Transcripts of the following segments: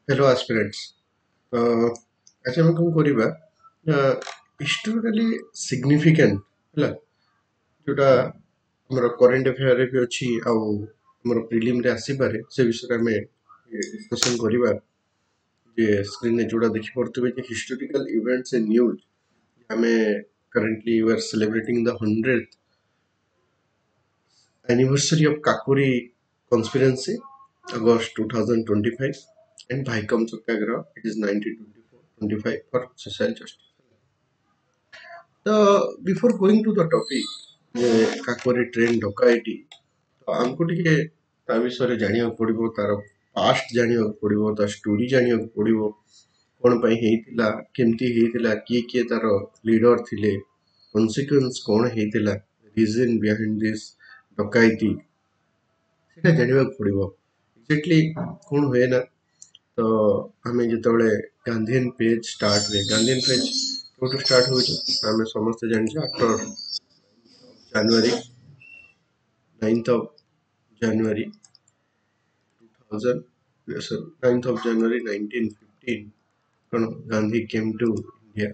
Hello aspirants. ଆଜି ଆମେ କଣ କରିବା ହିଷ୍ଟୋରିକାଲି ସିଗ୍ନିଫିକାଣ୍ଟ ହେଲା ଯୋଉଟା ଆମର କରେଣ୍ଟ ଆଫେୟାରରେ ବି ଅଛି ଆଉ ଆମର ପ୍ରିଲିମରେ ଆସିପାରେ ସେ ବିଷୟରେ ଆମେ ଡିସ୍କସନ୍ କରିବା ଯେ ସ୍କ୍ରିନରେ ଯୋଉଟା ଦେଖିପାରୁଥିବେ ଯେ ହିଷ୍ଟୋରିକାଲ ଇଭେଣ୍ଟସ୍ ଏଣ୍ଡ ନ୍ୟୁଜ୍ ଆମେ currently we are celebrating the 100th anniversary of Kakuri conspiracy August 2025 and Bhaikom Satyagraha it is 1924-25 for social justice. So before going to the topic ଯେ କାକୋରି ଟ୍ରେନ୍ ଡକାୟତି ତ ଆମକୁ ଟିକେ ତା ବିଷୟରେ ଜାଣିବାକୁ ପଡ଼ିବ ତାର ପାଷ୍ଟ ଜାଣିବାକୁ ପଡ଼ିବ ତା ଷ୍ଟୋରି ଜାଣିବାକୁ ପଡ଼ିବ କ'ଣ ପାଇଁ ହେଇଥିଲା କେମିତି ହେଇଥିଲା କିଏ ତାର ଲିଡର ଥିଲେ କନସିକ୍ୱେନ୍ସ କ'ଣ ହେଇଥିଲା ରିଜନ୍ ବିହାଇଣ୍ଡ ଦିସ୍ ଡକାୟତି ସେଇଟା ଜାଣିବାକୁ ପଡ଼ିବ ଏକ୍ଜାକ୍ଟଲି କ'ଣ ହୁଏ ନା ତ ଆମେ ଯେତେବେଳେ ଗାନ୍ଧିଆନ ପେଜ୍ ଷ୍ଟାର୍ଟ ହୁଏ ଗାନ୍ଧିଆନ ପେଜ୍ କୋଉଠୁ ଷ୍ଟାର୍ଟ ହେଉଛି ଆମେ ସମସ୍ତେ ଜାଣିଛୁ after January 9th of January 2000 sorry 9th of January 1915 କ'ଣ Gandhi came to India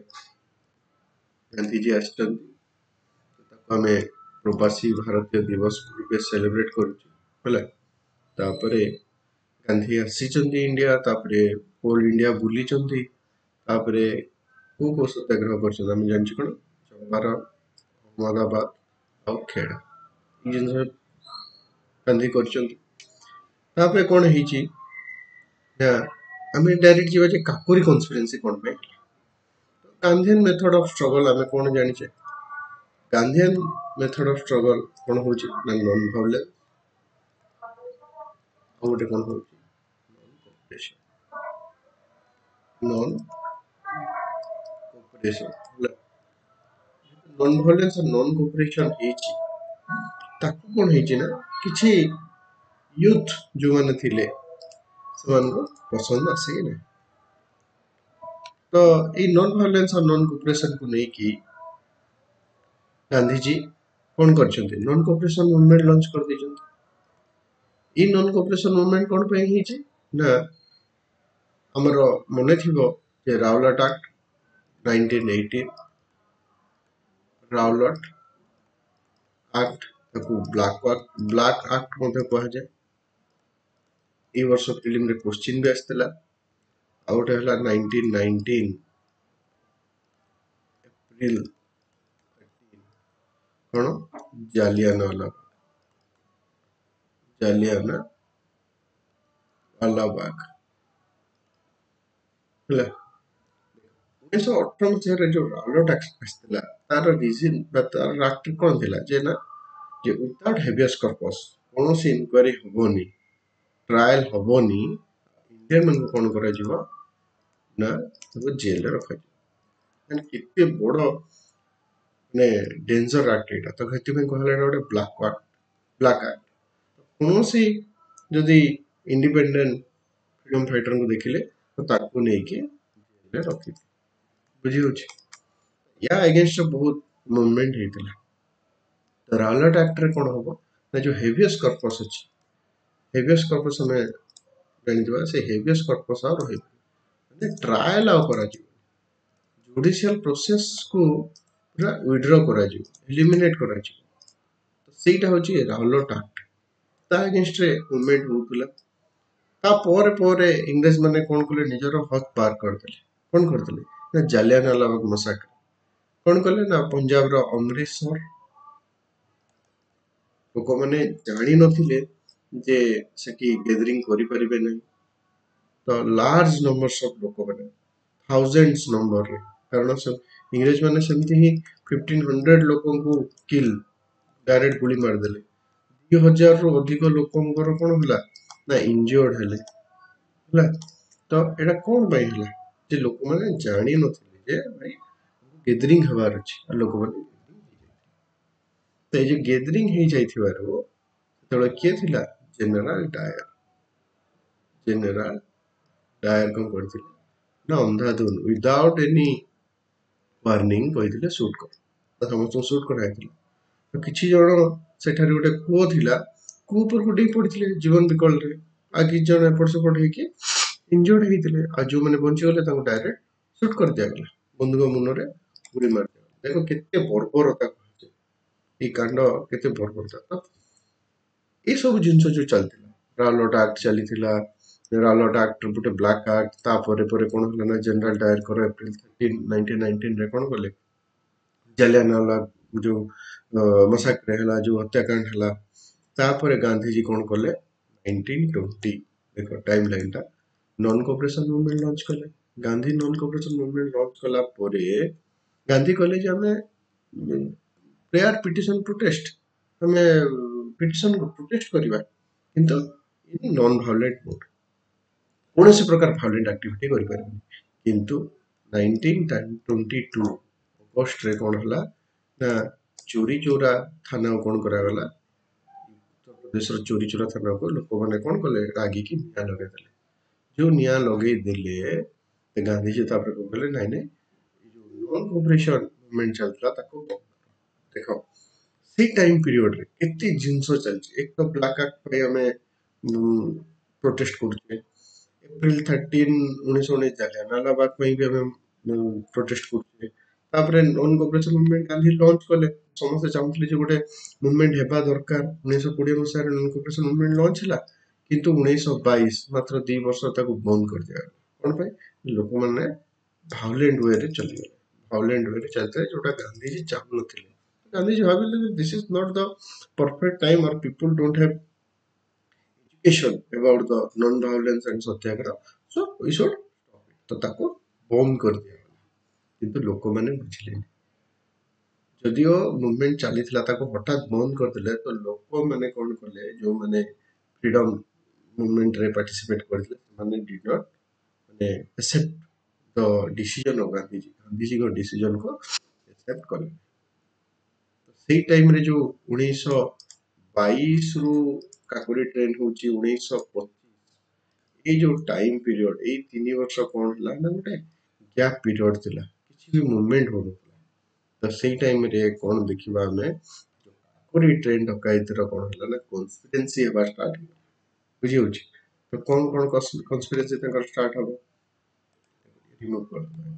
Gandhiji ଆସିଛନ୍ତି ତାକୁ ଆମେ ପ୍ରବାସୀ ଭାରତୀୟ ଦିବସ ରୂପେ ସେଲିବ୍ରେଟ୍ କରୁଛୁ ହେଲା ତାପରେ ଗାନ୍ଧୀ ଆସିଛନ୍ତି ଇଣ୍ଡିଆ ତାପରେ ହୋଲ୍ ଇଣ୍ଡିଆ ବୁଲିଛନ୍ତି ତାପରେ କୋଉ ସତ୍ୟାଗ୍ରହ କରିଛନ୍ତି ଆମେ ଜାଣିଛୁ କ'ଣ ଚମ୍ପାରଣ ଅହମ୍ମଦାବାଦ ଆଉ ଖେଡ଼ା ଏଇ ଜିନିଷ ଗାନ୍ଧୀ କରିଛନ୍ତି ତାପରେ କ'ଣ ହେଇଛି ନା ଆମେ ଡାଇରେକ୍ଟ ଯିବା ଯେ କାକୋରି କନସ୍ପିରେନ୍ସି କ'ଣ ପାଇଁ ଗାନ୍ଧିଆନ ମେଥଡ ଅଫ ଷ୍ଟ୍ରଗଲ ଆମେ କ'ଣ ଜାଣିଛେ ଗାନ୍ଧିଆନ ମେଥଡ ଅଫ ଷ୍ଟ୍ରଗଲ କ'ଣ ହେଉଛି ନା ନନ୍ ଭାଉଲେନ୍ସ ଆଉ ଗୋଟେ କ'ଣ ହେଉଛି ନନ୍ କୋପରେସନ ହେଲା ନନ୍ ଭାଉଲେନ୍ସ ଆଉ ନନ୍ କୋପରେସନ ହେଇଛି ତାକୁ କ'ଣ ହେଇଛି ନା କିଛି ୟୁଥ୍ ଯେଉଁମାନେ ଥିଲେ ସେମାନଙ୍କୁ ପସନ୍ଦ ଆସିକି ନାହିଁ ତ ଏଇ ନନ୍ ଭାଉଲେନ୍ସ ଆଉ ନନ୍ କୋପରେସନକୁ ନେଇକି ଗାନ୍ଧୀଜୀ କ'ଣ କରିଛନ୍ତି ନନ୍ କୋପରେସନ ମୁଭମେଣ୍ଟ ଲଞ୍ଚ କରିଦେଇଛନ୍ତି ଏଇ ନନ୍ କୋପରେସନ ମୁଭମେଣ୍ଟ କ'ଣ ପାଇଁ ହେଇଛି ନା ଆମର ମନେ ଥିବ ଯେ ରାଉଲାଟ ଆକ୍ଟ 1918 ରାଉଲଟ ଆକ୍ଟ ତାକୁ ବ୍ଲାକ୍ ଆକ୍ଟ ମଧ୍ୟ କୁହାଯାଏ ଏଇ ବର୍ଷ ପ୍ରିଲିମରେ କ୍ୱେଶ୍ଚିନ୍ ବି ଆସିଥିଲା ଆଉ ଗୋଟେ ହେଲା 1919 ଏପ୍ରିଲ କ'ଣ ଜାଲିଆନାୱାଲାବାଗ ହେଲା 1918 ମସିହାରେ ଯୋଉ ରାଉଲଟ ଆକ୍ଟ ଆସିଥିଲା ତାର ରିଜିନ୍ ବା ତାର ଆକ୍ଟ କ'ଣ ଥିଲା ଯେ ନା ଯେ ୱିଦାଉଟ୍ ହେଭିୟସ୍ କର୍ପସ୍ କୌଣସି ଇନକ୍ୱାରି ହବନି ଟ୍ରାଏଲ ହବନି ଇଣ୍ଡିଆନ ମାନଙ୍କୁ କ'ଣ କରାଯିବ ନା ତାକୁ ଜେଲରେ ରଖାଯିବ ମାନେ କେତେ ବଡ଼ ମାନେ ଡେଞ୍ଜର ଆକ୍ଟ ଏଇଟା ତ ସେଥିପାଇଁ କୁହାଗଲା ଏଇଟା ଗୋଟେ ବ୍ଲାକ୍ ଆକ୍ଟ କୌଣସି ଯଦି ଇଣ୍ଡିପେଣ୍ଡେଣ୍ଟ ଫ୍ରିଡମ ଫାଇଟରଙ୍କୁ ଦେଖିଲେ ତ ତାକୁ ନେଇକି ଜେଲରେ ରଖିଥିଲେ ବୁଝି ହଉଛି ୟା ଏଗେନଷ୍ଟ ବହୁତ ମୁଭମେଣ୍ଟ ହେଇଥିଲା ତ ରାଉଲଟ ଆକ୍ଟରେ କ'ଣ ହବ ନା ଯୋଉ ହେଭିୟସ୍ କର୍ପସ୍ ଅଛି ହେଭିୟସ୍ କର୍ପସ୍ ଆମେ ଜାଣିଥିବା ସେ ହେଭିୟସ୍ କର୍ପସ୍ ଆଉ ରହିବ ମାନେ ଟ୍ରାଏଲ ଆଉ କରାଯିବ ଜୁଡିସିଆଲ ପ୍ରୋସେସକୁ ପୁରା ୱିଡ୍ର କରାଯିବ ଏଲିମିନେଟ୍ କରାଯିବ ତ ସେଇଟା ହେଉଛି ରାଉଲଟ ଆକ୍ଟ ତା ଏଗେନଷ୍ଟରେ ମୁଭମେଣ୍ଟ ହଉଥିଲା ତାପରେ ଇଂରେଜ ମାନେ କ'ଣ କଲେ ନିଜର ହକ୍ ପାର କରିଦେଲେ କ'ଣ କରିଦେଲେ ନା ଜାଲିଆନାୱାଲାବାଗ ମସାକର କ'ଣ କଲେ ନା ପଞ୍ଜାବର ଅମୃତସର ଲୋକମାନେ ଜାଣିନଥିଲେ ଯେ ସେଠି ଗେଦରିଂ କରିପାରିବେ ନାହିଁ ତ ଲାର୍ଜ ନମ୍ବରସ୍ ଅଫ୍ ଲୋକମାନେ ଥାଉଜେଣ୍ଡସ ନମ୍ବରରେ କାରଣ ଇଂରେଜ ମାନେ ସେମିତି ହିଁ 1500 ଲୋକଙ୍କୁ କିଲ୍ ଡାଇରେକ୍ଟ ଗୁଳି ମାରିଦେଲେ 2000ରୁ ଅଧିକ ଲୋକଙ୍କର କ'ଣ ହେଲା ନା ଇଞ୍ଜର୍ଡ ହେଲେ ହେଲା ତ ଏଇଟା କ'ଣ ପାଇଁ ହେଲା ଯେ ଲୋକମାନେ ଜାଣିନଥିଲେ ଯେ ଭାଇ ଗେଦରିଂ ହେବାର ଅଛି ଆଉ ଲୋକମାନେ ତ ଏଇ ଯୋଉ ଗେଦରିଂ ହେଇଯାଇଥିବାରୁ ସେତେବେଳେ କିଏ ଥିଲା ଜେନେରାଲ ଡାୟର କ'ଣ କରିଥିଲେ ନା ଅନ୍ଧାଧୁନ ୱିଦାଉଟ୍ ଏନି ୱାର୍ଣ୍ଣିଂ କହିଥିଲେ ସୁଟ୍ କର ସମସ୍ତଙ୍କୁ ସୁଟ୍ କରାଯାଇଥିଲା ତ କିଛି ଜଣ ସେଠାରେ ଗୋଟେ କୂଅ ଥିଲା କୂଅ ଉପରକୁ ଡେଇଁ ପଡ଼ିଥିଲେ ଜୀବନ ବିକଳରେ ଆଉ କିଛି ଜଣ ଏପଟ ସେପଟ ହେଇକି इंजर्ड होते जो मैंने बंचीगले डायरेक्ट सुट कर दिगला बंधुक मुନରେ गुड़ी मार देखो केते बर्बरता ये कांड केते बर्बरता तो ये सब जिनस जो चलता रालोट आक्ट चली रालोट आक्ट गोटे ब्लैक आक्ट तापर कौन है जनरल डायर कर एप्रिल 13 1919 रे कौन कले जालियानवाला जो मसाक्रे है जो हत्याकांड है तापर गांधीजी कौन कले 1920 देखो टाइम लाइन टा नॉन कोऑपरेशन मूवमेंट लॉन्च कले Gandhi non cooperation movement launch कला परे गांधी कहले जे हमें प्रेयर पिटिशन प्रोटेस्ट हमें पिटिशन प्रोटेस्ट करवा किंतु इन नॉन वायलेंट मोड कौन प्रकार वायलेंट एक्टिविटी करि परबे किंतु 1922 अगस्त रे कौन हला ना चोरी चोरा थाना कौन करा गला उत्तर प्रदेश रो चोरी चोरा थाना को लोक माने कौन कले रागी की निया लगे देले जो निया लगे देले ते गांधी जी तापर को कहले नहीं नहीं जो नॉन कोऑपरेशन मूवमेंट चलता ताको देखो से टाइम पीरियड रे केते जिंस चलछि एक तो ब्लैक एक्ट पे हमें प्रोटेस्ट करछे एप्रिल 13 1919 जालियानवाला बाग में भी हमें प्रोटेस्ट करछे तापर non cooperation movement Gandhi launch कले समस्त चाहूले जे गोटे मूवमेंट हेबा दरकार 1920 मसिया नॉन कोऑपरेशन मूवमेंट लॉन्च हला किंतु 1922 मात्र 2 वर्ष ताको बंद कर दिया कोन पे लोक माने भायोलेंट वे रे चली गले भायोलेंट वे रे चलते जोटा गांधी जी चाहू नथिले गांधी जी भाबिले this is not the perfect time और people don't have education about the non-violence and satyagraha so we should तो ताको बंद कर दिया किंतु लोक माने बुझिले जदियो मूवमेंट चली ताको हठात बंद कर दिले तो लोक माने कोन कले जो माने फ्रीडम मूवमेंट रे पार्टिसिपेट करथिले माने डिड नॉट माने accept the decision of Gandhi ji को डिसीजन को एक्सेप्ट कले सेही टाइम रे जो 1922 रु काकोरी ट्रेन होची 1925 ये जो टाइम पीरियड ये 3 वर्ष कौन हला ना गोटे गैप पीरियड थिला किछि भी मूवमेंट हो तो सेही टाइम रे कौन देखिबा हमें काकोरी ट्रेन डकैती रो कौन हला ना कॉन्स्पिरेसी हेबा स्टार्ट बुझी होची तो कौन कौन कॉन्स्पिरेसी तंकर स्टार्ट हबो रिमूव कर दो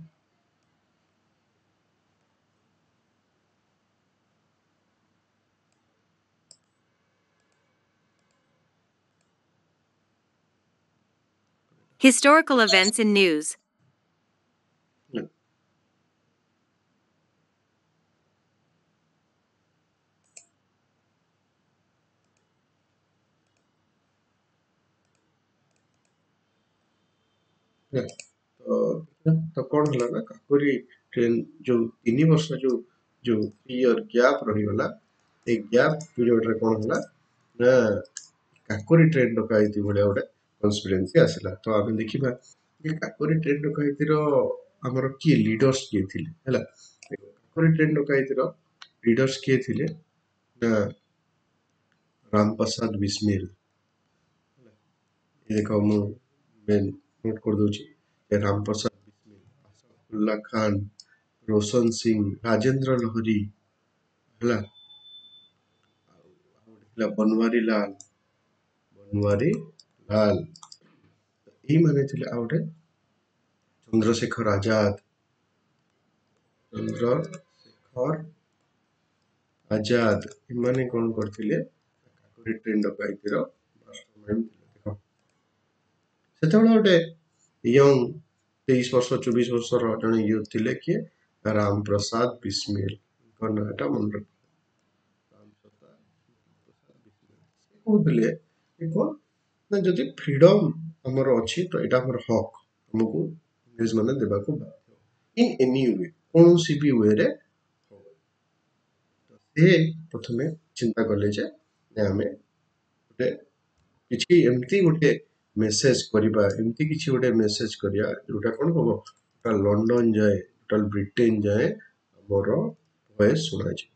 Historical events in news. तो कौन हला ना काकोरी ट्रेन जो 3 वर्ष जो जो ईयर गैप रही गला ए गैप पीरियड रे कौन हला ना काकोरी ट्रेन डकैती भलिया गोटे कन्स्पिरेसी आसिला तो आमे देखिबा ये काकोरी ट्रेन डकैती रो हमर की लीडर्स के थिले हला काकोरी ट्रेन डकैती रो लीडर्स के थिले ना राम प्रसाद बिस्मिल ये देखो मु मैं नोट कर दूची राम प्रसाद बिस्मिल आसफुल्ला खान रोशन सिंह राजेंद्र लहरी हला बनवारी लाल ये माने थिले आ गोटे चंद्रशेखर आजाद चंद्रशेखर आजाद इमाने कौन करथिले काकोरी ट्रेन डकैती रो मास्टरमाइंड थिले देखो सेतेबेले गोटे यंग 23 वर्ष 24 वर्षर जने यूथ थिले किए राम प्रसाद बिस्मिल नाटा मन रख राम प्रसाद बिस्मिल से कहूଥିଲେ कि कौन ना जदि फ्रीडम हमर अछि तो एटा हमर हक हमको इंग्लिश माने देबाको बाध्य इन एनी वे कोनोसी भी वे रे से प्रथमे चिंता कले जे आमे गोटे किछि एमती गोटे मेसेज करिबा एमती किछि गोटे मेसेज करिया जोटा कोन हबो टोटल लंडन जाए टोटल ब्रिटेन जाए हमर वॉइस सुना छै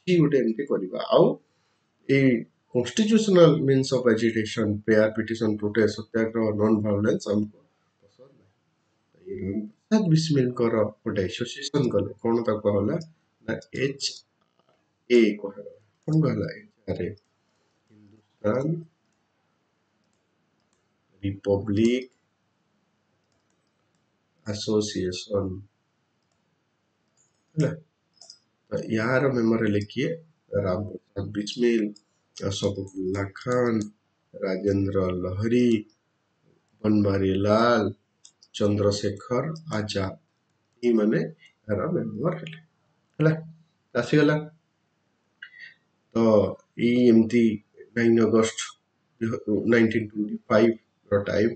किछि गोटे एमती करिबा आउ ए constitutional means of agitation prayer petition protest Satyagraha non violence हमको पसंद नहीं ये प्रसाद बिस्मिल कर गोटे एसोसिएशन कले कोन ता कहला ना एच ए कहला कोन कहला अरे हिंदुस्तान रिपब्लिक ଆସୋସିଏସନ ହେଲା। ତ ୟାର ମେମ୍ବର ହେଲେ କିଏ? ରାମପ୍ରସାଦ ବିସ୍ମିଲ, ଅଶଫାକୁଲ୍ଲା ଖାନ, ରାଜେନ୍ଦ୍ର ଲହରୀ, ବନୱାରୀ ଲାଲ, ଚନ୍ଦ୍ରଶେଖର ଆଜାଦ, ଏଇମାନେ ଏହାର ମେମ୍ବର ହେଲେ ହେଲା। ଆସିଗଲା। ତ ଏଇ ଏମିତି 9 ଅଗଷ୍ଟ 1925 ର ଟାଇମ୍।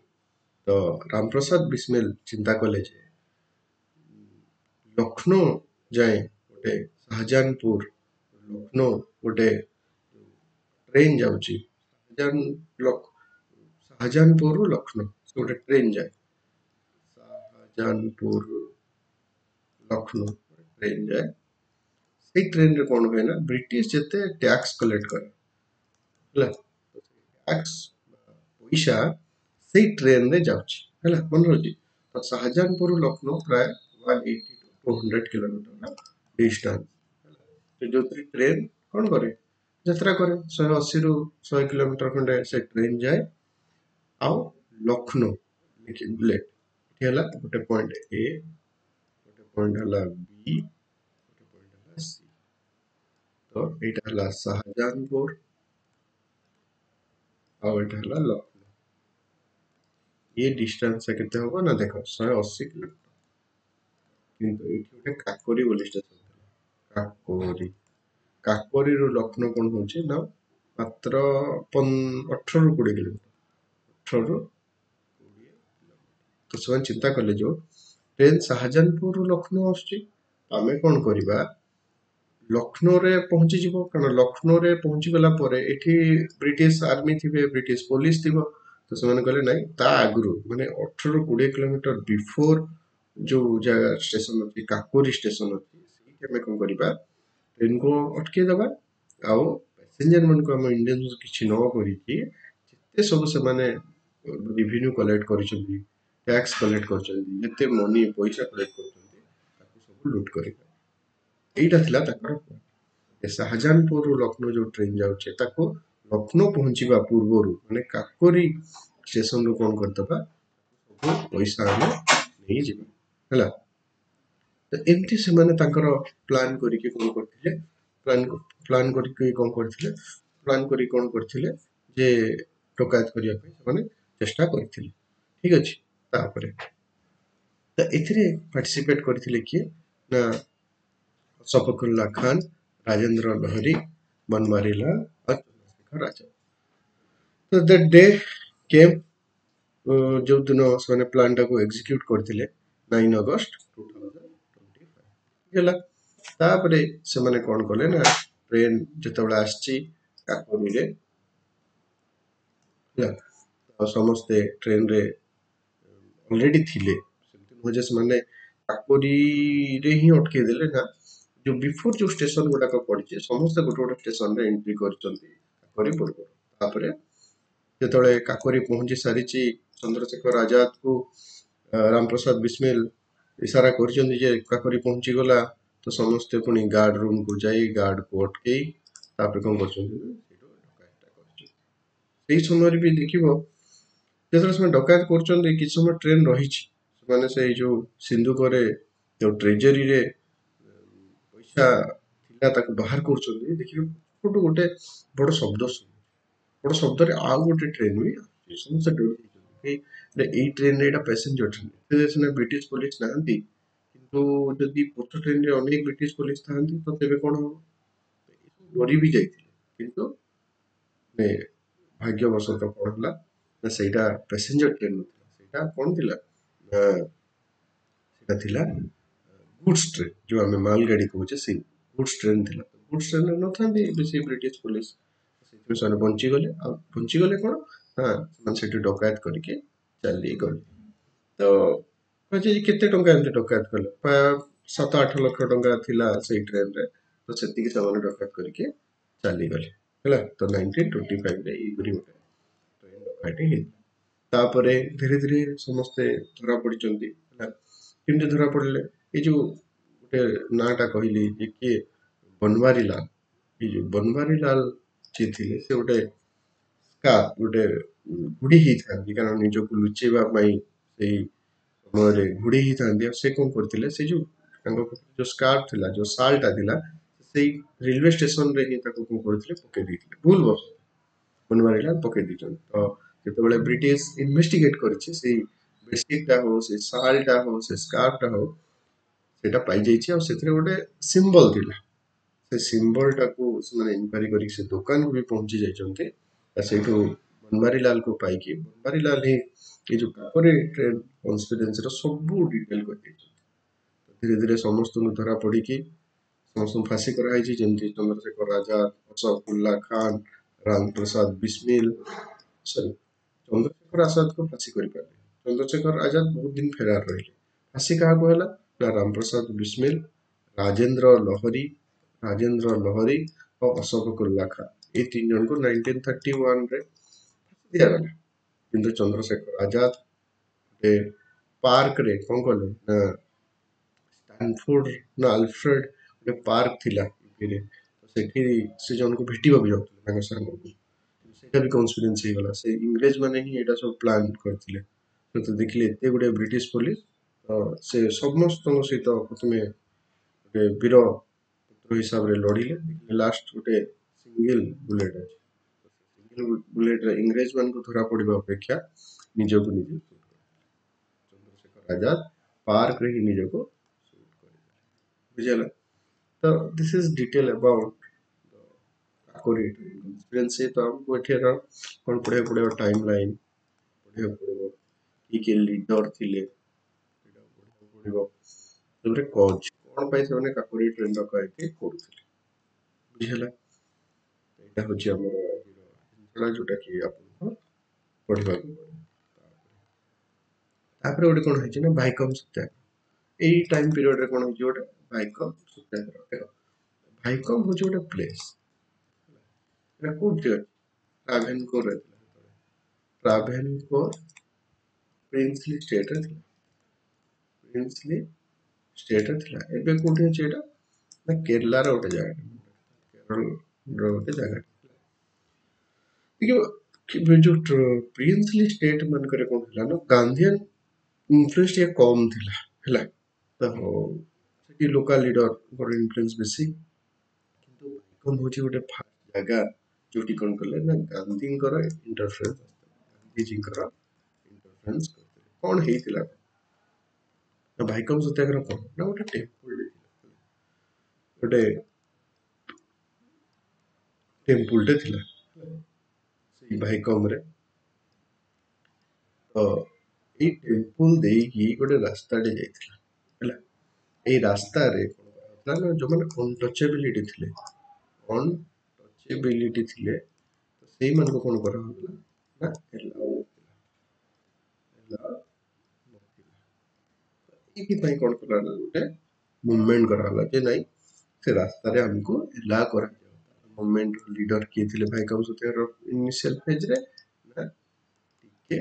ତ ରାମପ୍ରସାଦ ବିସ୍ମିଲ ଚିନ୍ତା କଲେ ଯେ ଲକ୍ଷ୍ନୌ ଯାଏଁ ଗୋଟେ ଶାହଜାହାନପୁର ଲକ୍ଷ୍ନୌ ଗୋଟେ ଟ୍ରେନ୍ ଯାଉଛି। ଶାହଜାହାନପୁରରୁ ଲକ୍ଷ୍ନୌ ଗୋଟେ ଟ୍ରେନ୍ ଯାଏ। ଶାହଜାହାନପୁରରୁ ଲକ୍ଷ୍ନୌ ଟ୍ରେନ୍ ଯାଏ। ସେଇ ଟ୍ରେନରେ କଣ ହୁଏ ନା ବ୍ରିଟିଶ ଯେତେ ଟ୍ୟାକ୍ସ କଲେକ୍ଟ କରେ ହେଲା, ଟ୍ୟାକ୍ସ ପଇସା ସେଇ ଟ୍ରେନରେ ଯାଉଛି ହେଲା, ମନେ ରହୁଛି। ତ ଶାହଜାହାନପୁର ଲକ୍ଷ୍ନୌ ପ୍ରାୟ 180 to 200 କିଲୋମିଟର ଡିଷ୍ଟାନ୍ସ। ଯୋଉଥିରେ ଟ୍ରେନ୍ କଣ କରେ ଯାତ୍ରା କରେ 180 ରୁ 100 କିଲୋମିଟର ଖଣ୍ଡେ ସେ ଟ୍ରେନ୍ ଯାଏ। ଆଉ ଲକ୍ଷ୍ନୌ ଲେଖିଲେ ଏଠି ହେଲା ଗୋଟେ ପଏଣ୍ଟ ଏ, ଗୋଟେ ପଏଣ୍ଟ ହେଲା ବି, ଗୋଟେ ପଏଣ୍ଟ ହେଲା ସି। ତ ଏଇଟା ହେଲା ଶାହଜାହାନପୁର ଆଉ ଏଇଟା ହେଲା ଲକ୍ଷ୍ନୌ। ये डिस्टेंस केते हबो ना देखो 180 किलोमीटर। କିନ୍ତୁ ଏଇଠି ଗୋଟେ କାକୋରୀ ବୋଲି ଷ୍ଟେସନ ଥିଲା। କାକୋରୀ କାକୋରୀରୁ ଲକ୍ଷ୍ନୌ କଣ ହଉଛି ନା ମାତ୍ର 18 ରୁ 20 କିଲୋମିଟର। 18 ରୁ 20 କିଲୋମିଟର। ତ ସେମାନେ ଚିନ୍ତା କଲେ ଯୋଉ ଟ୍ରେନ୍ ଶାହଜାହାନପୁରରୁ ଲକ୍ଷ୍ନୌ ଆସୁଛି, ଆମେ କଣ କରିବା ଲକ୍ଷ୍ନୌରେ ପହଞ୍ଚିଯିବ। କାରଣ ଲକ୍ଷ୍ନୌରେ ପହଞ୍ଚିଗଲା ପରେ ଏଠି ବ୍ରିଟିଶ ଆର୍ମି ଥିବେ, ବ୍ରିଟିଶ ପୋଲିସ ଥିବ। ତ ସେମାନେ କହିଲେ ନାଇଁ ତା ଆଗରୁ ମାନେ 18 ରୁ 20 କିଲୋମିଟର ବିଫୋର ଯୋଉ ଜାଗା ଷ୍ଟେସନ ଅଛି କାକୋରୀ ଷ୍ଟେସନ ଅଛି, ସେଇଠି ଆମେ କଣ କରିବା ଟ୍ରେନକୁ ଅଟକେଇ ଦବା। ଆଉ ପାସେଞ୍ଜର ମାନଙ୍କୁ ଆମ ଇଣ୍ଡିଆନ କିଛି ନ କରିକି ଯେତେ ସବୁ ସେମାନେ ରେଭିନ୍ୟୁ କଲେକ୍ଟ କରିଛନ୍ତି, ଟ୍ୟାକ୍ସ କଲେକ୍ଟ କରିଛନ୍ତି, ଯେତେ ମନି ପଇସା କଲେକ୍ଟ କରିଛନ୍ତି ତାକୁ ସବୁ ଲୁଟ୍ କରିବା। ଏଇଟା ଥିଲା ତାଙ୍କର ଶାହଜାହାନପୁରରୁ ଲକ୍ଷ୍ନୌ ଯୋଉ ଟ୍ରେନ୍ ଯାଉଛି ତାକୁ ଲକ୍ଷ୍ନୌ ପହଞ୍ଚିବା ପୂର୍ବରୁ ମାନେ କାକୋରୀ ଷ୍ଟେସନରୁ କଣ କରିଦବା ସବୁ ପଇସା ଆମେ ନେଇଯିବା ହେଲା। ତ ଏମିତି ସେମାନେ ତାଙ୍କର ପ୍ଲାନ୍ କରିକି କଣ କରିଥିଲେ, ପ୍ଲାନ୍ କରିକି କଣ କରିଥିଲେ, ପ୍ଲାନ୍ କରିକି କଣ କରିଥିଲେ ଯେ ଡକାୟତ କରିବା ପାଇଁ ସେମାନେ ଚେଷ୍ଟା କରିଥିଲେ। ଠିକ ଅଛି। ତାପରେ ତ ଏଥିରେ ପାର୍ଟିସିପେଟ କରିଥିଲେ କିଏ ନା ଶଫକୁଲ୍ଲା ଖାନ, ରାଜେନ୍ଦ୍ର ଲହରୀ, ବନୱାରୀ ଲାଲ ଆଉ ଚନ୍ଦ୍ରଶେଖର ଆଜାଦ। ତ ଦ ଡେ କେମ୍, ଯୋଉ ଦିନ ସେମାନେ ପ୍ଲାନ୍ ଟାକୁ ଏକ୍ସିକ୍ୟୁଟ କରିଥିଲେ 9 ଅଗଷ୍ଟ 2025 ହେଲା। ତାପରେ ସେମାନେ କଣ କଲେ ନା ଟ୍ରେନ ଯେତେବେଳେ ଆସିଛି କାକୋରୀରେ ହେଲା, ଆଉ ସମସ୍ତେ ଟ୍ରେନରେ ଅଲରେଡି ଥିଲେ। ସେମିତି ନୁହେଁ ଯେ ସେମାନେ କାକୋରୀରେ ହିଁ ଅଟକେଇ ଦେଲେ ନା, ଯୋଉ ବିଫୋର ଯୋଉ ଷ୍ଟେସନ ଗୁଡାକ ପଡିଛି ସମସ୍ତେ ଗୋଟେ ଗୋଟେ ଷ୍ଟେସନରେ ଏଣ୍ଟ୍ରି କରିଛନ୍ତି କାକୋରୀ ପୂର୍ବରୁ। ତାପରେ ଯେତେବେଳେ କାକୋରୀ ପହଞ୍ଚି ସାରିଛି ଚନ୍ଦ୍ରଶେଖର ଆଜାଦକୁ ରାମପ୍ରସାଦ ବିସ୍ମିଲ ଇସାରା କରିଛନ୍ତି ଯେ କାକୋରୀ ପହଞ୍ଚିଗଲା। ତ ସମସ୍ତେ ପୁଣି ଗାର୍ଡ ରୁମକୁ ଯାଇ ଗାର୍ଡକୁ ଅଟକେଇ ତାପରେ କଣ କରୁଛନ୍ତି ନା ସେଇଠୁ ଡକାୟତଟା କରୁଛନ୍ତି। ସେଇ ସମୟରେ ବି ଦେଖିବ ଯେତେବେଳେ ସେମାନେ ଡକାୟତ କରୁଛନ୍ତି କିଛି ସମୟ ଟ୍ରେନ ରହିଛି, ସେମାନେ ସେଇ ଯୋଉ ସିନ୍ଧୁକରେ ଯୋଉ ଟ୍ରେଜେରୀରେ ପଇସା ଥିଲା ତାକୁ ବାହାର କରୁଛନ୍ତି, ଦେଖିବେ ପଛପଟୁ ଗୋଟେ ବଡ ଶବ୍ଦ ଶୁଭୁଛି। ବଡ ଶବ୍ଦରେ ଆଉ ଗୋଟେ ଟ୍ରେନ ବି ଆସୁଛି। ସମସ୍ତେ ଡରି ଯାଇଛନ୍ତି ଏଇ ଟ୍ରେନରେ ଏଇଟା ପ୍ୟାସେଞ୍ଜର ଟ୍ରେନ। ଏଥିରେ ସିନା ବ୍ରିଟିଶ ପୋଲିସ ନାହାନ୍ତି, କିନ୍ତୁ ଯଦି ପଛ ଟ୍ରେନରେ ଅନେକ ବ୍ରିଟିଶ ପୋଲିସ ଥାଆନ୍ତି ତ ତେବେ କଣ ହବ? ଡରି ବି ଯାଇଥିଲେ। କିନ୍ତୁ ଭାଗ୍ୟବଶତଃ କଣ ହେଲା ନା ସେଇଟା ପ୍ୟାସେଞ୍ଜର ଟ୍ରେନ ନଥିଲା, ସେଇଟା କଣ ଥିଲା ନା ସେଇଟା ଥିଲା ଗୁଡ୍ସ ଟ୍ରେନ, ଯୋଉ ଆମେ ମାଲଗାଡି କହୁଛେ ସେଇ ଗୁଡ୍ସ ଟ୍ରେନ ଥିଲା। ଗୁଡ୍ସ ଟ୍ରେନରେ ନଥାନ୍ତି ବେଶୀ ବ୍ରିଟିଶ ପୋଲିସ, ସେଥିପାଇଁ ସେମାନେ ବଞ୍ଚିଗଲେ। ଆଉ ବଞ୍ଚିଗଲେ କଣ ନା ସେମାନେ ସେଠି ଡକାୟତ କରିକି ଚାଲିଗଲେ। ତ କେତେ ଟଙ୍କା ଏମିତି ଡକାୟତ କଲେ, ପ୍ରାୟ 7-8 ଲକ୍ଷ ଟଙ୍କା ଥିଲା ସେଇ ଟ୍ରେନରେ। ତ ସେତିକି ସେମାନେ ଡକାୟତ କରିକି ଚାଲିଗଲେ ହେଲା। ତ 1925ରେ ଏଇପରି ଗୋଟେ ଟ୍ରେନ ଡକାୟତି ହେଇଥିଲା। ତାପରେ ଧୀରେ ଧୀରେ ସମସ୍ତେ ଧରା ପଡିଛନ୍ତି ହେଲା। କେମିତି ଧରା ପଡିଲେ? ଏଇ ଯୋଉ ଗୋଟେ ନାଁଟା କହିଲି ଯେ କିଏ ବନୱାରୀ ଲାଲ, ଏଇ ଯୋଉ ବନୱାରୀ ଲାଲ ଯିଏ ଥିଲେ ସେ ଗୋଟେ ଗୋଟେ ଗୁଡି ହେଇଥାନ୍ତି, କାରଣ ନିଜକୁ ଲୁଚେଇବା ପାଇଁ ସେଇ ସମୟରେ ଘୋଡ଼େଇ ହେଇଥାନ୍ତି। ଆଉ ସେ କଣ କରିଥିଲେ, ସେ ଯୋଉ ସ୍କାର୍ଫ ଥିଲା, ଯୋଉ ଶାଲଟା ଥିଲା, ସେଇ ରେଲୱେ ଷ୍ଟେସନରେ ହିଁ ତାକୁ କଣ କରିଥିଲେ, ପକେଇ ଦେଇଥିଲେ। ଭୁଲ ବଶତଃ ବନୱାରୀଲାଲ ପକେଇ ଦେଇଛନ୍ତି। ତ ଯେତେବେଳେ ବ୍ରିଟିଶ ଇନଭେଷ୍ଟିଗେଟ୍ କରିଛି, ସେଇ ବେଡସିଟ୍ଟା ହଉ, ସେ ଶାଲଟା ହଉ, ସେ ସ୍କାର୍ଫଟା ହଉ, ସେଇଟା ପାଇଯାଇଛି। ଆଉ ସେଥିରେ ଗୋଟେ ସିମ୍ବଲ ଥିଲା। ସେ ସିମ୍ବଲଟାକୁ ସେମାନେ ଇନକ୍ୱାରି କରିକି ସେ ଦୋକାନକୁ ବି ପହଞ୍ଚି ଯାଇଛନ୍ତି। ସେଇଠୁ ବନୱାରୀଲାଲକୁ ପାଇକି ବନୱାରୀଲାଲ ହିଁ ଏ ଯୋଉ କାକୋରୀ ଟ୍ରେନ୍ କନସ୍ପିରେନ୍ସିର ସବୁ ଡିଟେଲ କହିଦେଇଛନ୍ତି। ଧୀରେ ଧୀରେ ସମସ୍ତଙ୍କୁ ଧରା ପଡ଼ିକି ସମସ୍ତଙ୍କୁ ଫାଶୀ କରାଯାଇଛି, ଯେମିତି ଚନ୍ଦ୍ରଶେଖର ଆଜାଦ, ଅଶଫାକୁଲ୍ଲା ଖାନ, ରାମପ୍ରସାଦ ବିସ୍ମିଲ, ସରି ଚନ୍ଦ୍ରଶେଖର ଆଜାଦକୁ ଫାଶୀ କରିପାରିଲେ। ଚନ୍ଦ୍ରଶେଖର ଆଜାଦ ବହୁତ ଦିନ ଫେରାର ରହିଲେ। ଫାଶୀ କାହାକୁ ହେଲା ନା ରାମପ୍ରସାଦ ବିସ୍ମିଲ, ରାଜେନ୍ଦ୍ର ଲହରୀ ରାଜେନ୍ଦ୍ର ଲହରୀ ଓ ଅଶଫାକୁଲ୍ଲା ଖାନ, এই ତିନି ଜଣଙ୍କୁ 1931ରେ ଦିଆଗଲା। କିନ୍ତୁ ଚନ୍ଦ୍ରଶେଖର ଆଜାଦ ଗୋଟେ ପାର୍କରେ କଣ କଲେ ନା ଷ୍ଟାନଫୋର୍ଡ ନା ଆଲଫ୍ରେଡ ଗୋଟେ ପାର୍କ ଥିଲା ୟୁପିରେ, ସେଠି ସେ ଜଣଙ୍କୁ ଭେଟିବାକୁ ଯାଉଥିଲେ ତାଙ୍କ ସାଙ୍ଗକୁ। ସେଇଟା ବି କନସ୍ପିରେନ୍ସି ହେଇଗଲା। ସେ ଇଂରେଜ ମାନେ ହିଁ ଏଇଟା ସବୁ ପ୍ଲାନ୍ କରିଥିଲେ। ତ ଦେଖିଲେ ଏତେ ଗୁଡେ ବ୍ରିଟିଶ ପୋଲିସ, ତ ସେ ସମସ୍ତଙ୍କ ସହିତ ପ୍ରଥମେ ଗୋଟେ ବୀର ପୁତ୍ର ହିସାବରେ ଲଢିଲେ। ଲାଷ୍ଟ ଗୋଟେ ସିଙ୍ଗଲ ବୁଲେଟ ଅଛି, ସିଙ୍ଗଲ ବୁଲେଟରେ ଇଂରେଜ ମାନଙ୍କୁ ଧରା ପଡିବା ଅପେକ୍ଷା ନିଜକୁ ନିଜେ ଚନ୍ଦ୍ରଶେଖର ଆଜାଦ ପାର୍କରେ ହିଁ ନିଜକୁ ବୁଝିଗଲା। ତ this is detail about Kakori conspiracy. ତ ଆମକୁ ଏଠିର କଣ ପଢିବାକୁ ପଡିବ, ଟାଇମ ଲାଇନ ପଢିବାକୁ ପଡିବ, କିଏ କିଏ ଲିଡର ଥିଲେ ସେଇଟା ପଢିବାକୁ ପଡିବ, ତାପରେ କଜ କଣ ପାଇଁ ସେମାନେ କାକୋରୀ ଟ୍ରେନ ଡକାୟତି କରୁଥିଲେ। ବୁଝିହେଲା। ଏଇଟା ହଉଛି ଆମର ଜିନିଷଟା ଯୋଉଟା କି ଆପଣଙ୍କୁ ପଢିବାକୁ ପଡିବ। ତାପରେ ଗୋଟେ କଣ ହେଇଛି ନା ଭାଇକମ ସତ୍ୟାଗ୍ରହ। ଏଇ ଟାଇମ ପିରିୟଡରେ କଣ ହେଇଛି, ଗୋଟେ ଭାଇକମ ସତ୍ୟାଗ୍ରହ। ଦେଖ, ଭାଇକମ ହଉଛି ଗୋଟେ ପ୍ଲେସ, এটা କୋଉଠି ଅଛି, ଟ୍ରାଭେନକୋରରେ ଥିଲା। ଟ୍ରାଭେନକୋର ପ୍ରିନ୍ସଲି ଷ୍ଟେଟରେ ଥିଲା। ପ୍ରିନ୍ସଲି ଷ୍ଟେଟରେ ଥିଲା। ଏବେ କୋଉଠି ଅଛି ଏଇଟା ନା କେରଳାର ଗୋଟେ ଜାଗା, କେରଳର ଗୋଟେ ଜାଗା। ଯୋଉ ପ୍ରିନ୍ସଲି ଷ୍ଟେଟ ମାନଙ୍କରେ କଣ ଥିଲା ନା ଗାନ୍ଧିଆନ ଇନଫ୍ଲୁଏନ୍ସ ଟିକେ କମ ଥିଲା ହେଲା। ତ ସେଠି ଲୋକାଲ ଲିଡରଙ୍କର ଇନଫ୍ଲୁଏନ୍ସ ବେଶୀ। କିନ୍ତୁ ଭାଇକମ ହଉଛି ଗୋଟେ ଜାଗା ଯୋଉଠି କଣ କଲେ ନା ଗାନ୍ଧୀଙ୍କର ଇଣ୍ଟରଫରେନ୍ସ, ଗାନ୍ଧିଜୀଙ୍କର ଇଣ୍ଟରଫରେନ୍ସ କରିଥିଲେ। କଣ ହେଇଥିଲା ନା ଭାଇକମ ସତ୍ୟାଗ୍ରହ କଣ ନା ଗୋଟେ ଟେମ୍ପୁଲଟେ ଥିଲା ସେଇ ଭାଇକମରେ। ତ ଏଇ ଟେମ୍ପୁଲ ଦେଇକି ଗୋଟେ ରାସ୍ତାଟେ ଯାଇଥିଲା ହେଲା। ଏଇ ରାସ୍ତାରେ କଣ କରାହଉଥିଲା ନା ଯୋଉମାନେ ଅନଟଚେବିଲିଟି ଥିଲେ, ଅନଟଚେବିଲିଟି ଥିଲେ, ସେଇମାନଙ୍କୁ କଣ କରାହଉଥିଲା ନା ଏଲାଉ ନଥିଲା। ଏଇଥିପାଇଁ କଣ କଲା ନା ଗୋଟେ ମୁଭମେଣ୍ଟ କରାଗଲା ଯେ ନାଇଁ ସେ ରାସ୍ତାରେ ଆମକୁ ଏଲା କରାଯାଉ। ମୁଭମେଣ୍ଟ ଲିଡର କିଏ ଥିଲେ ଭାଇକମ ସତ୍ୟାଗ୍ରହ ଇନିସିଆଲ ଫେଜରେ ନା ଟିକେ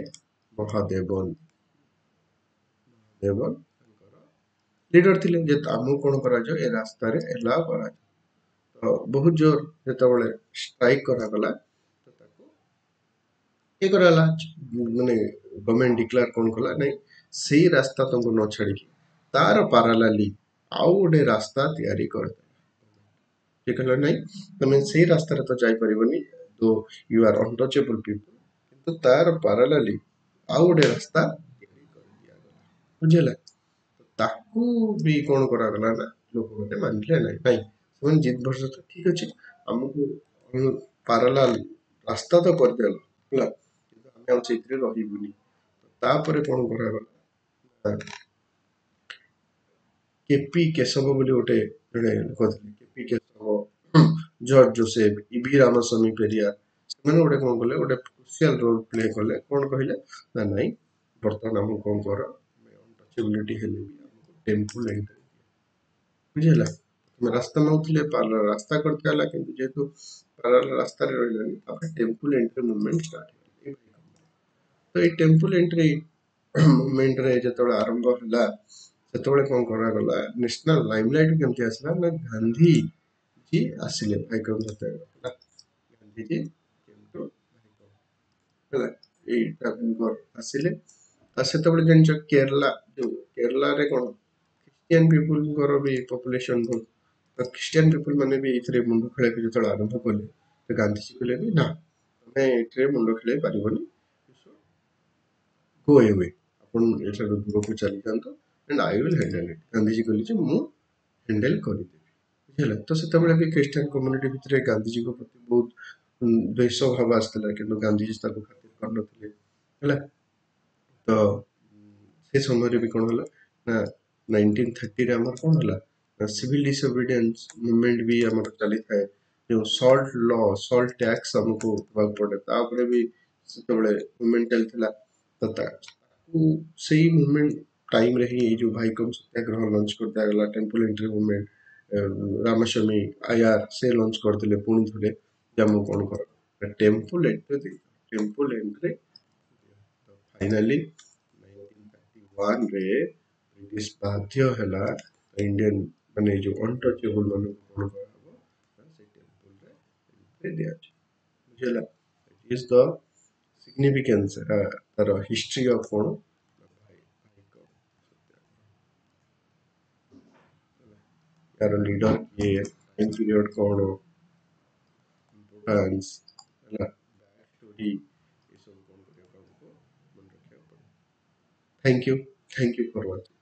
ମହାଦେବନ ତାଙ୍କର ଲିଡର ଥିଲେ ଯେ ଆମକୁ କଣ କରାଯାଉ ଏ ରାସ୍ତାରେ ଏଲା କରାଯାଉ। ତ ବହୁତ ଜୋର ଯେତେବେଳେ ଷ୍ଟ୍ରାଇକ କରାଗଲା, ତ ତାକୁ ଇଏ କରାଗଲା, ମାନେ ଗଭର୍ଣ୍ଣମେଣ୍ଟ ଡିକ୍ଲାର କଣ କଲା ନାଇଁ ସେଇ ରାସ୍ତା ତମକୁ ନ ଛାଡିକି ତାର ପାରାଲାଲି ଆଉ ଗୋଟେ ରାସ୍ତା ତିଆରି କରିଦେଲା। ସେ କହିଲା ନାଇଁ ତମେ ସେଇ ରାସ୍ତାରେ ତ ଯାଇପାରିବନି, ଦୋ ୟୁ ଆର ଅନଟଚେବଲ ପିପୁଲ, କିନ୍ତୁ ତାର ପାରାଲାଲି ଆଉ ଗୋଟେ ରାସ୍ତା ତିଆରି କରିଦିଆଗଲା। ବୁଝିହେଲା। ତାକୁ ବି କଣ କରାଗଲା ନା ଲୋକମାନେ ମାନିଲେ ନାହିଁ। ନାଇଁ ସେମାନେ ଜିଦ୍ ବର୍ଷ ଠିକ ଅଛି, ଆମକୁ ପାରାଲାଲ ରାସ୍ତା ତ କରିଦେଲ ହେଲା, କିନ୍ତୁ ଆମେ ଆଉ ସେଇଥିରେ ରହିବୁନି। ତାପରେ କଣ କରାଗଲା, କେପି କେଶବ ବୋଲି ଗୋଟେ ଜଣେ ଲୋକ ଥିଲେ, କେପି କେଶବ, ଜର୍ଜ ଜୋସେଫ, ଇଭି ରାମସ୍ୱାମୀ ପେରିୟାର, ସେମାନେ ଗୋଟେ କଣ କଲେ, ଗୋଟେ କ୍ରୁସିଆଲ ରୋଲ ପ୍ଲେ କଲେ। କଣ କହିଲେ ନା ନାଇଁ ବର୍ତ୍ତମାନ ଆମକୁ କଣ କର, ଅନଟଚେବିଲିଟି ହେଲେ ବି ଆମକୁ ଟେମ୍ପୁଲ ଏଣ୍ଟ୍ରି, ବୁଝିହେଲା। ତମେ ରାସ୍ତା ନଉଥିଲେ ପାରାଲାଲ ରାସ୍ତା କରିଦିଆଗଲା, କିନ୍ତୁ ଯେହେତୁ ପାରାଲାଲ ରାସ୍ତାରେ ରହିଲାନି, ତାପରେ ଟେମ୍ପୁଲ ଏଣ୍ଟ୍ରି ମୁଭମେଣ୍ଟ ଷ୍ଟାର୍ଟ ହେଇଗଲା। ତ ଏଇ ଟେମ୍ପୁଲ ଏଣ୍ଟ୍ରି ମୁଭମେଣ୍ଟରେ ଯେତେବେଳେ ଆରମ୍ଭ ହେଲା, ସେତେବେଳେ କଣ କରାଗଲା, ନ୍ୟାସନାଲ ଲାଇମଲାଇଟ କେମିତି ଆସିଲା ନା ଗାନ୍ଧୀଜୀ ଆସିଲେ ଭାଇକମ ସତ୍ୟାଗ୍ରହ ହେଲା। ଗାନ୍ଧୀଜୀ ହେଲା ଏଇଟା ଆସିଲେ। ସେତେବେଳେ ଜାଣିଛ କେରଲା ଯୋଉ କେରଳାରେ କଣ ଖ୍ରୀଷ୍ଟିଆନ ପିପୁଲଙ୍କର ବି ପପୁଲେସନ ବହୁତ, ଖ୍ରୀଷ୍ଟିଆନ ପିପୁଲ ମାନେ ବି ଏଇଥିରେ ମୁଣ୍ଡ ଖେଳେଇବାକୁ ଯେତେବେଳେ ଆରମ୍ଭ କଲେ ତ ଗାନ୍ଧିଜୀ କହିଲେ କି ନା ତମେ ଏଥିରେ ମୁଣ୍ଡ ଖେଳେଇ ପାରିବନି, ଗୋ ଏୱେ, ଆପଣ ଏଠାରୁ ଦୂରକୁ ଚାଲିଯାଆନ୍ତୁ ଆଣ୍ଡ ଆଇ ୱିଲ୍ ହ୍ୟାଣ୍ଡେଲ ଇଟ୍। ଗାନ୍ଧିଜୀ କହିଲେ ଯେ ମୁଁ ହ୍ୟାଣ୍ଡେଲ କରିଦେବି, ବୁଝିହେଲା। ତ ସେତେବେଳେ ବି ଖ୍ରୀଷ୍ଟିଆନ କମ୍ୟୁନିଟି ଭିତରେ ଗାନ୍ଧିଜୀଙ୍କ ପ୍ରତି ବହୁତ ଦ୍ୱେଷ ଭାବ ଆସିଥିଲା, କିନ୍ତୁ ଗାନ୍ଧିଜୀ ତାକୁ ଖାତିର କରିନଥିଲେ, ହେଲା। ତ ସେ ସମୟରେ ବି କଣ ହେଲା ନା 1930ରେ ଆମର କଣ ହେଲା ନା ସିଭିଲ ଡିସୋବିଡିଏନ୍ସ ମୁଭମେଣ୍ଟ ବି ଆମର ଚାଲିଥାଏ, ଯେଉଁ ସଲ୍ଟ ଲ ସଲ୍ଟ ଟ୍ୟାକ୍ସ ଆମକୁ ଦେବାକୁ ପଡେ, ତା ଉପରେ ବି ସେତେବେଳେ ମୁଭମେଣ୍ଟ ଚାଲିଥିଲା। ତ ତାକୁ ସେଇ ମୁଭମେଣ୍ଟ ଟାଇମରେ ହିଁ ଏଇ ଯୋଉ ଭାଇକମ ସତ୍ୟାଗ୍ରହ ଲଞ୍ଚ କରିଦିଆଗଲା, temple entry movement, Ramaswamy Iyer ସେ ଲଞ୍ଚ କରିଥିଲେ ପୁଣି ଥରେ ଯେ ଆମକୁ କଣ କର temple entry, temple entry finally 1931ରେ ବ୍ରିଟିଶ ବାଧ୍ୟ ହେଲା ଇଣ୍ଡିଆନ ମାନେ ଏଇ ଯୋଉ ଅନଟଚେବଲ ମାନଙ୍କୁ କଣ କରାହବ ନା ସେଇ ଟେମ୍ପଲରେ ଏଣ୍ଟ୍ରି ଦିଆଯିବ, ବୁଝିହେଲା। ଇଟ ଇଜ ଦ ସିଗ୍ନିଫିକାନ୍ସ, ତାର ହିଷ୍ଟ୍ରି ଅଫ କଣ ଭାଇକମ ସତ୍ୟାଗ୍ରହ, यार लीडर किए, टाइम पीरियड कौन इम्पोर्टेंस, ହେଲା बैक स्टोरी ये सब कौन करने को हमको मन रखिया पड़े। Thank you for watching.